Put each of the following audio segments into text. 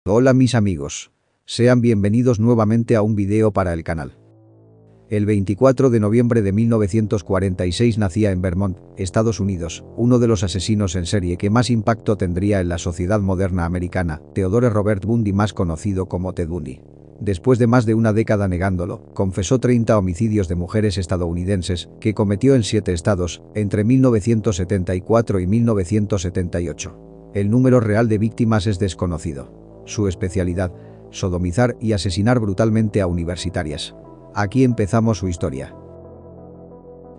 Hola mis amigos. Sean bienvenidos nuevamente a un video para el canal. El 24 de noviembre de 1946 nacía en Vermont, Estados Unidos, uno de los asesinos en serie que más impacto tendría en la sociedad moderna americana, Theodore Robert Bundy, más conocido como Ted Bundy. Después de más de una década negándolo, confesó 30 homicidios de mujeres estadounidenses que cometió en 7 estados entre 1974 y 1978. El número real de víctimas es desconocido. Su especialidad: sodomizar y asesinar brutalmente a universitarias. Aquí empezamos su historia.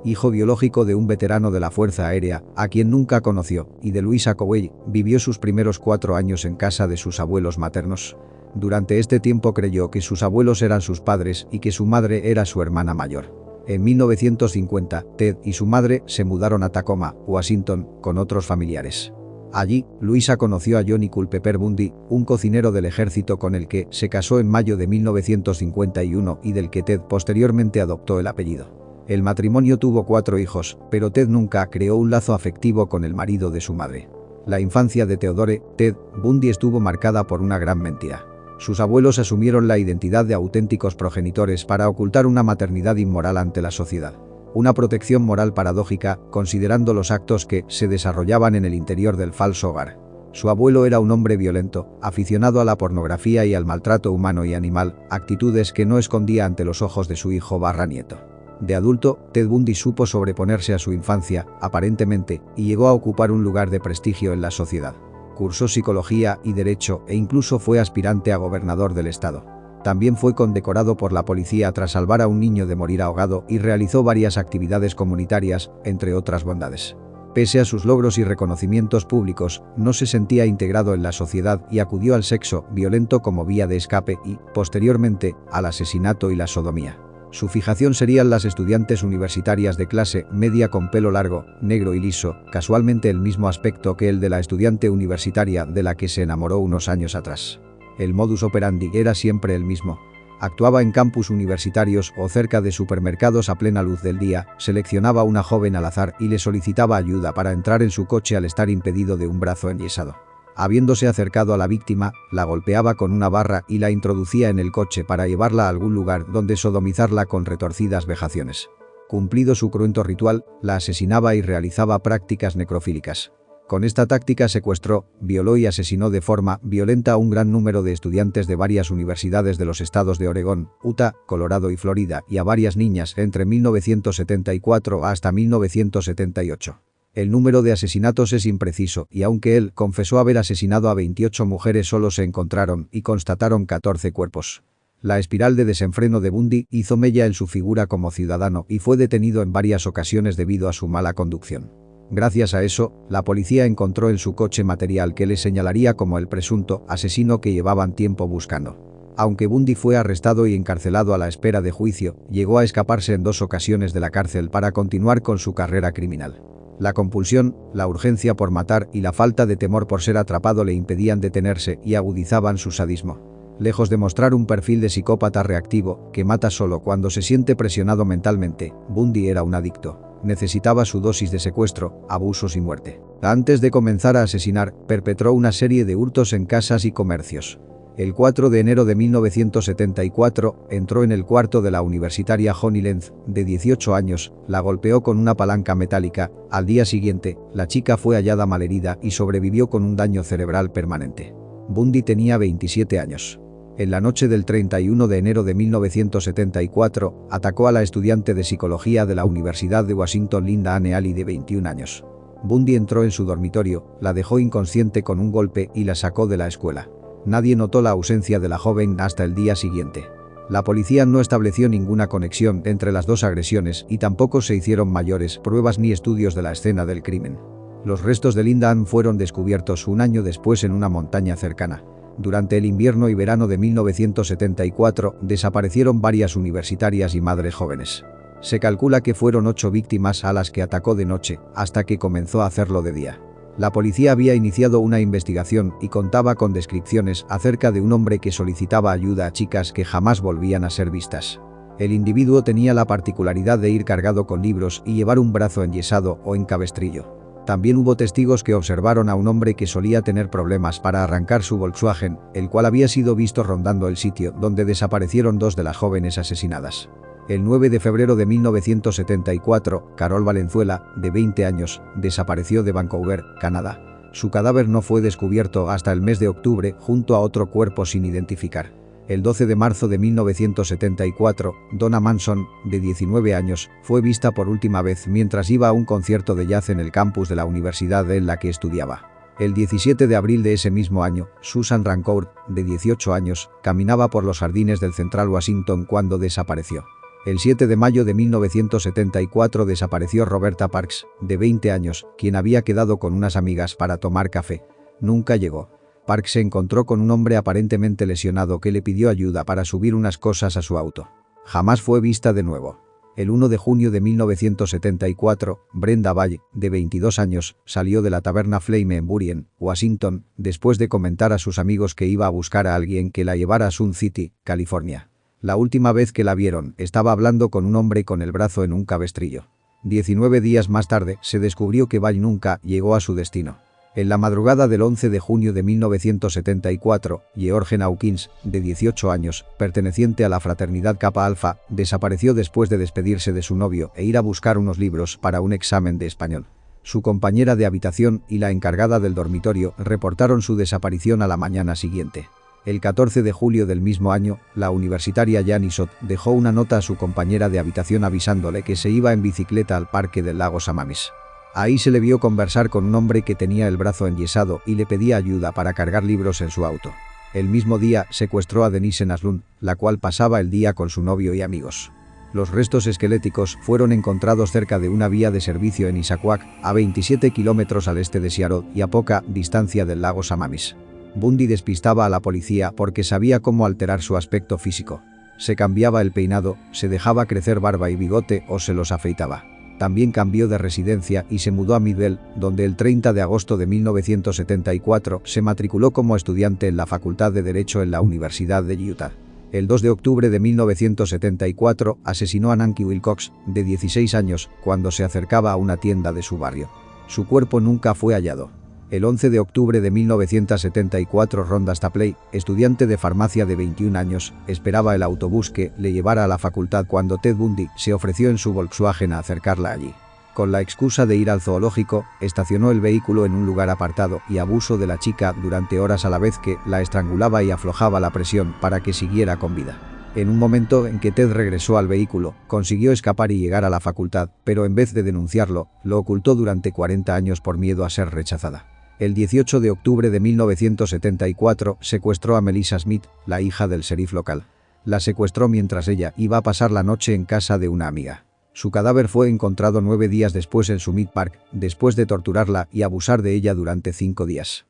Hijo biológico de un veterano de la Fuerza Aérea, a quien nunca conoció, y de Louisa Cowell, vivió sus primeros 4 años en casa de sus abuelos maternos. Durante este tiempo creyó que sus abuelos eran sus padres y que su madre era su hermana mayor. En 1950, Ted y su madre se mudaron a Tacoma, Washington, con otros familiares. Allí, Louisa conoció a Johnny Culpeper Bundy, un cocinero del ejército con el que se casó en mayo de 1951 y del que Ted posteriormente adoptó el apellido. El matrimonio tuvo 4 hijos, pero Ted nunca creó un lazo afectivo con el marido de su madre. La infancia de Theodore Ted Bundy estuvo marcada por una gran mentira. Sus abuelos asumieron la identidad de auténticos progenitores para ocultar una maternidad inmoral ante la sociedad. Una protección moral paradójica, considerando los actos que se desarrollaban en el interior del falso hogar. Su abuelo era un hombre violento, aficionado a la pornografía y al maltrato humano y animal, actitudes que no escondía ante los ojos de su hijo/nieto. De adulto, Ted Bundy supo sobreponerse a su infancia, aparentemente, y llegó a ocupar un lugar de prestigio en la sociedad. Cursó psicología y derecho e incluso fue aspirante a gobernador del estado. También fue condecorado por la policía tras salvar a un niño de morir ahogado y realizó varias actividades comunitarias, entre otras bondades. Pese a sus logros y reconocimientos públicos, no se sentía integrado en la sociedad y acudió al sexo violento como vía de escape y, posteriormente, al asesinato y la sodomía. Su fijación serían las estudiantes universitarias de clase media con pelo largo, negro y liso, casualmente el mismo aspecto que el de la estudiante universitaria de la que se enamoró unos años atrás. El modus operandi era siempre el mismo. Actuaba en campus universitarios o cerca de supermercados a plena luz del día, seleccionaba a una joven al azar y le solicitaba ayuda para entrar en su coche al estar impedido de un brazo enyesado. Habiéndose acercado a la víctima, la golpeaba con una barra y la introducía en el coche para llevarla a algún lugar donde sodomizarla con retorcidas vejaciones. Cumplido su cruento ritual, la asesinaba y realizaba prácticas necrofílicas. Con esta táctica secuestró, violó y asesinó de forma violenta a un gran número de estudiantes de varias universidades de los estados de Oregón, Utah, Colorado y Florida y a varias niñas entre 1974 hasta 1978. El número de asesinatos es impreciso y aunque él confesó haber asesinado a 28 mujeres, solo se encontraron y constataron 14 cuerpos. La espiral de desenfreno de Bundy hizo mella en su figura como ciudadano y fue detenido en varias ocasiones debido a su mala conducción. Gracias a eso, la policía encontró en su coche material que le señalaría como el presunto asesino que llevaban tiempo buscando. Aunque Bundy fue arrestado y encarcelado a la espera de juicio, llegó a escaparse en 2 ocasiones de la cárcel para continuar con su carrera criminal. La compulsión, la urgencia por matar y la falta de temor por ser atrapado le impedían detenerse y agudizaban su sadismo. Lejos de mostrar un perfil de psicópata reactivo, que mata solo cuando se siente presionado mentalmente, Bundy era un adicto. Necesitaba su dosis de secuestro, abusos y muerte. Antes de comenzar a asesinar, perpetró una serie de hurtos en casas y comercios. El 4 de enero de 1974, entró en el cuarto de la universitaria Honey Lenz, de 18 años, la golpeó con una palanca metálica. Al día siguiente, la chica fue hallada malherida y sobrevivió con un daño cerebral permanente. Bundy tenía 27 años. En la noche del 31 de enero de 1974, atacó a la estudiante de psicología de la Universidad de Washington Linda Anne Alley de 21 años. Bundy entró en su dormitorio, la dejó inconsciente con un golpe y la sacó de la escuela. Nadie notó la ausencia de la joven hasta el día siguiente. La policía no estableció ninguna conexión entre las 2 agresiones y tampoco se hicieron mayores pruebas ni estudios de la escena del crimen. Los restos de Linda Ann fueron descubiertos un año después en una montaña cercana. Durante el invierno y verano de 1974, desaparecieron varias universitarias y madres jóvenes. Se calcula que fueron 8 víctimas a las que atacó de noche, hasta que comenzó a hacerlo de día. La policía había iniciado una investigación y contaba con descripciones acerca de un hombre que solicitaba ayuda a chicas que jamás volvían a ser vistas. El individuo tenía la particularidad de ir cargado con libros y llevar un brazo enyesado o en cabestrillo. También hubo testigos que observaron a un hombre que solía tener problemas para arrancar su Volkswagen, el cual había sido visto rondando el sitio donde desaparecieron dos de las jóvenes asesinadas. El 9 de febrero de 1974, Carol Valenzuela, de 20 años, desapareció de Vancouver, Canadá. Su cadáver no fue descubierto hasta el mes de octubre junto a otro cuerpo sin identificar. El 12 de marzo de 1974, Donna Manson, de 19 años, fue vista por última vez mientras iba a un concierto de jazz en el campus de la universidad en la que estudiaba. El 17 de abril de ese mismo año, Susan Rancourt, de 18 años, caminaba por los jardines del Central Washington cuando desapareció. El 7 de mayo de 1974 desapareció Roberta Parks, de 20 años, quien había quedado con unas amigas para tomar café. Nunca llegó. Parks se encontró con un hombre aparentemente lesionado que le pidió ayuda para subir unas cosas a su auto. Jamás fue vista de nuevo. El 1 de junio de 1974, Brenda Ball, de 22 años, salió de la taberna Flame en Burien, Washington, después de comentar a sus amigos que iba a buscar a alguien que la llevara a Sun City, California. La última vez que la vieron, estaba hablando con un hombre con el brazo en un cabestrillo. 19 días más tarde, se descubrió que Ball nunca llegó a su destino. En la madrugada del 11 de junio de 1974, George Hawkins, de 18 años, perteneciente a la fraternidad Kappa Alpha, desapareció después de despedirse de su novio e ir a buscar unos libros para un examen de español. Su compañera de habitación y la encargada del dormitorio reportaron su desaparición a la mañana siguiente. El 14 de julio del mismo año, la universitaria Janie Sott dejó una nota a su compañera de habitación avisándole que se iba en bicicleta al parque del lago Samamis. Ahí se le vio conversar con un hombre que tenía el brazo enyesado y le pedía ayuda para cargar libros en su auto. El mismo día secuestró a Denise Naslund, la cual pasaba el día con su novio y amigos. Los restos esqueléticos fueron encontrados cerca de una vía de servicio en Issaquah, a 27 kilómetros al este de Seattle y a poca distancia del lago Samamis. Bundy despistaba a la policía porque sabía cómo alterar su aspecto físico. Se cambiaba el peinado, se dejaba crecer barba y bigote o se los afeitaba. También cambió de residencia y se mudó a Midvale, donde el 30 de agosto de 1974 se matriculó como estudiante en la Facultad de Derecho en la Universidad de Utah. El 2 de octubre de 1974 asesinó a Nancy Wilcox, de 16 años, cuando se acercaba a una tienda de su barrio. Su cuerpo nunca fue hallado. El 11 de octubre de 1974 Rhonda Stapley, estudiante de farmacia de 21 años, esperaba el autobús que le llevara a la facultad cuando Ted Bundy se ofreció en su Volkswagen a acercarla allí. Con la excusa de ir al zoológico, estacionó el vehículo en un lugar apartado y abusó de la chica durante horas a la vez que la estrangulaba y aflojaba la presión para que siguiera con vida. En un momento en que Ted regresó al vehículo, consiguió escapar y llegar a la facultad, pero en vez de denunciarlo, lo ocultó durante 40 años por miedo a ser rechazada. El 18 de octubre de 1974 secuestró a Melissa Smith, la hija del sheriff local. La secuestró mientras ella iba a pasar la noche en casa de una amiga. Su cadáver fue encontrado 9 días después en Summit Park, después de torturarla y abusar de ella durante 5 días.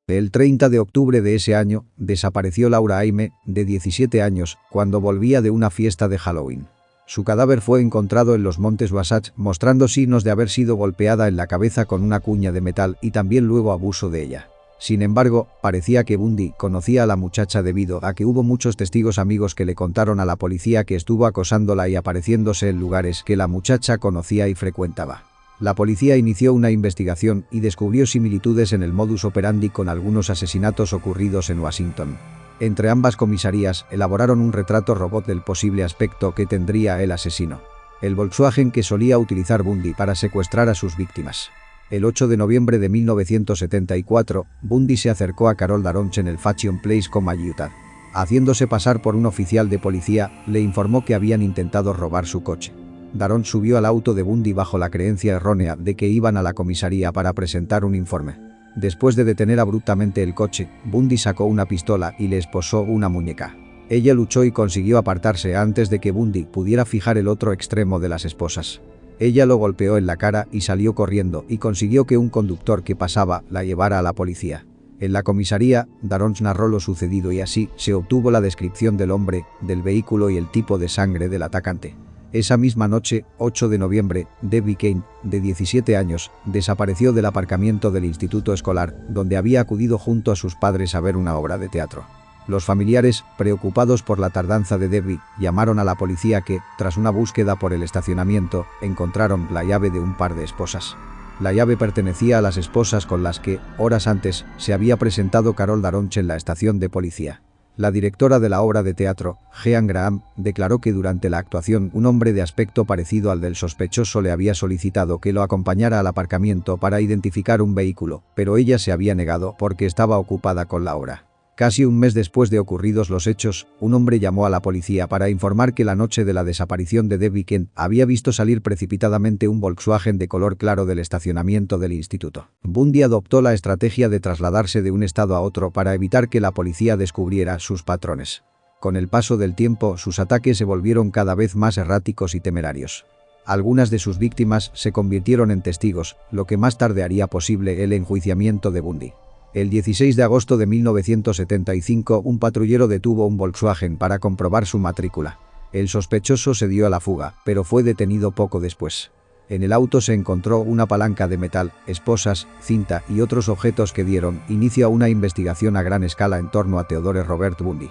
El 30 de octubre de ese año, desapareció Laura Aime, de 17 años, cuando volvía de una fiesta de Halloween. Su cadáver fue encontrado en los montes Wasatch, mostrando signos de haber sido golpeada en la cabeza con una cuña de metal y también luego abuso de ella. Sin embargo, parecía que Bundy conocía a la muchacha debido a que hubo muchos testigos amigos que le contaron a la policía que estuvo acosándola y apareciéndose en lugares que la muchacha conocía y frecuentaba. La policía inició una investigación y descubrió similitudes en el modus operandi con algunos asesinatos ocurridos en Washington. Entre ambas comisarías elaboraron un retrato robot del posible aspecto que tendría el asesino. El Volkswagen que solía utilizar Bundy para secuestrar a sus víctimas. El 8 de noviembre de 1974, Bundy se acercó a Carol Daronch en el Fashion Place, Utah. Haciéndose pasar por un oficial de policía, le informó que habían intentado robar su coche. Daronch subió al auto de Bundy bajo la creencia errónea de que iban a la comisaría para presentar un informe. Después de detener abruptamente el coche, Bundy sacó una pistola y le esposó una muñeca. Ella luchó y consiguió apartarse antes de que Bundy pudiera fijar el otro extremo de las esposas. Ella lo golpeó en la cara y salió corriendo y consiguió que un conductor que pasaba la llevara a la policía. En la comisaría, Daronch narró lo sucedido y así se obtuvo la descripción del hombre, del vehículo y el tipo de sangre del atacante. Esa misma noche, 8 de noviembre, Debbie Kane, de 17 años, desapareció del aparcamiento del instituto escolar, donde había acudido junto a sus padres a ver una obra de teatro. Los familiares, preocupados por la tardanza de Debbie, llamaron a la policía que, tras una búsqueda por el estacionamiento, encontraron la llave de un par de esposas. La llave pertenecía a las esposas con las que, horas antes, se había presentado Carol Daronch en la estación de policía. La directora de la obra de teatro, Jean Graham, declaró que durante la actuación un hombre de aspecto parecido al del sospechoso le había solicitado que lo acompañara al aparcamiento para identificar un vehículo, pero ella se había negado porque estaba ocupada con la obra. Casi un mes después de ocurridos los hechos, un hombre llamó a la policía para informar que la noche de la desaparición de Debbie Kent había visto salir precipitadamente un Volkswagen de color claro del estacionamiento del instituto. Bundy adoptó la estrategia de trasladarse de un estado a otro para evitar que la policía descubriera sus patrones. Con el paso del tiempo, sus ataques se volvieron cada vez más erráticos y temerarios. Algunas de sus víctimas se convirtieron en testigos, lo que más tarde haría posible el enjuiciamiento de Bundy. El 16 de agosto de 1975, un patrullero detuvo un Volkswagen para comprobar su matrícula. El sospechoso se dio a la fuga, pero fue detenido poco después. En el auto se encontró una palanca de metal, esposas, cinta y otros objetos que dieron inicio a una investigación a gran escala en torno a Theodore Robert Bundy.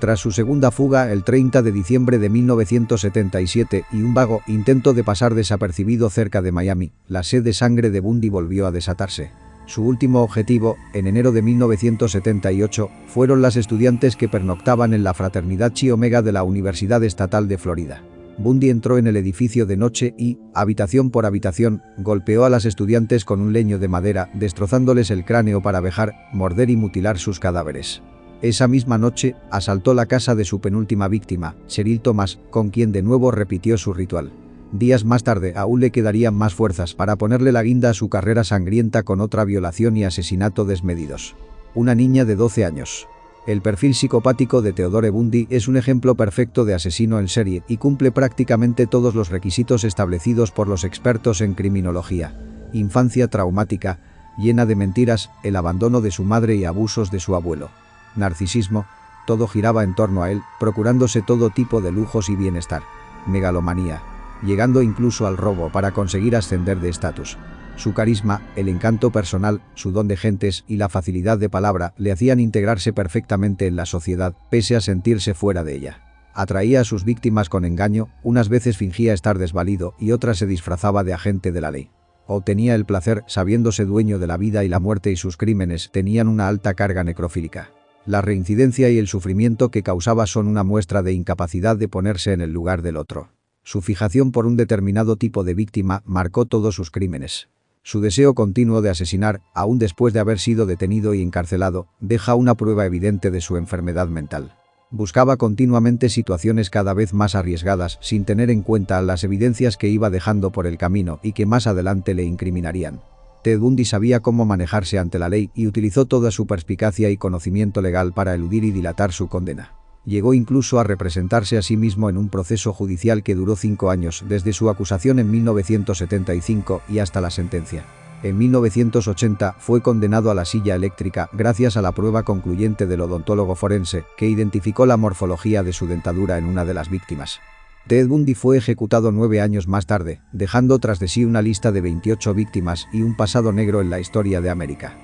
Tras su segunda fuga el 30 de diciembre de 1977 y un vago intento de pasar desapercibido cerca de Miami, la sed de sangre de Bundy volvió a desatarse. Su último objetivo, en enero de 1978, fueron las estudiantes que pernoctaban en la Fraternidad Chi Omega de la Universidad Estatal de Florida. Bundy entró en el edificio de noche y, habitación por habitación, golpeó a las estudiantes con un leño de madera, destrozándoles el cráneo para vejar, morder y mutilar sus cadáveres. Esa misma noche, asaltó la casa de su penúltima víctima, Cheryl Thomas, con quien de nuevo repitió su ritual. Días más tarde aún le quedarían más fuerzas para ponerle la guinda a su carrera sangrienta con otra violación y asesinato desmedidos. Una niña de 12 años. El perfil psicopático de Theodore Bundy es un ejemplo perfecto de asesino en serie y cumple prácticamente todos los requisitos establecidos por los expertos en criminología. Infancia traumática, llena de mentiras, el abandono de su madre y abusos de su abuelo. Narcisismo, todo giraba en torno a él, procurándose todo tipo de lujos y bienestar. Megalomanía, llegando incluso al robo para conseguir ascender de estatus. Su carisma, el encanto personal, su don de gentes y la facilidad de palabra le hacían integrarse perfectamente en la sociedad, pese a sentirse fuera de ella. Atraía a sus víctimas con engaño, unas veces fingía estar desvalido y otras se disfrazaba de agente de la ley. Obtenía el placer sabiéndose dueño de la vida y la muerte y sus crímenes tenían una alta carga necrofílica. La reincidencia y el sufrimiento que causaba son una muestra de incapacidad de ponerse en el lugar del otro. Su fijación por un determinado tipo de víctima marcó todos sus crímenes. Su deseo continuo de asesinar, aún después de haber sido detenido y encarcelado, deja una prueba evidente de su enfermedad mental. Buscaba continuamente situaciones cada vez más arriesgadas sin tener en cuenta las evidencias que iba dejando por el camino y que más adelante le incriminarían. Ted Bundy sabía cómo manejarse ante la ley y utilizó toda su perspicacia y conocimiento legal para eludir y dilatar su condena. Llegó incluso a representarse a sí mismo en un proceso judicial que duró 5 años, desde su acusación en 1975 y hasta la sentencia. En 1980 fue condenado a la silla eléctrica gracias a la prueba concluyente del odontólogo forense, que identificó la morfología de su dentadura en una de las víctimas. Ted Bundy fue ejecutado 9 años más tarde, dejando tras de sí una lista de 28 víctimas y un pasado negro en la historia de América.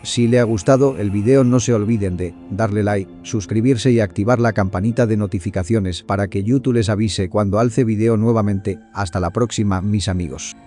Si le ha gustado el video, no se olviden de darle like, suscribirse y activar la campanita de notificaciones para que YouTube les avise cuando alce video nuevamente. Hasta la próxima, mis amigos.